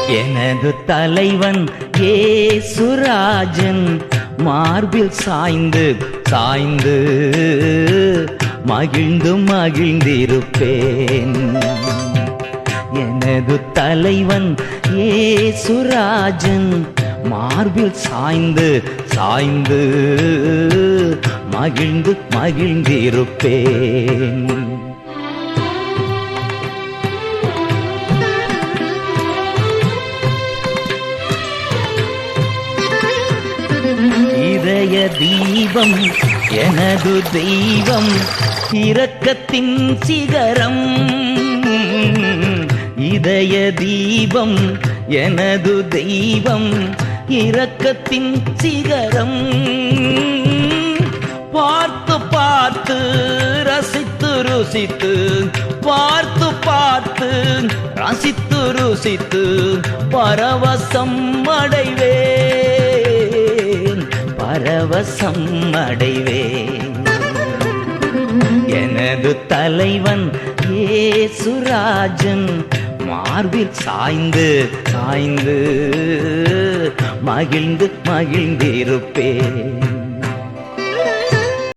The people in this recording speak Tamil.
எனது தலைவன் ஏசுராஜன் மார்பில் சாய்ந்து சாய்ந்து மகிழ்ந்து மகிழ்ந்திருப்பேன். எனது தலைவன் ஏசுராஜன் மார்பில் சாய்ந்து சாய்ந்து மகிழ்ந்து மகிழ்ந்திருப்பேன். இதய தீபம் எனது தெய்வம் இரக்கத்தின் சிகரம். இதய தீபம் எனது தெய்வம் இரக்கத்தின் சிகரம். பார்த்து பார்த்து ரசித்து ருசித்து பார்த்து பார்த்து ரசித்து ருசித்து பரவசம் அடைவேன் பரவசம் அடைவேன். எனது தலைவன் ஏசுராஜன் மார்பில் சாய்ந்து சாய்ந்து மகிழ்ந்து மகிழ்ந்திருப்பேன்.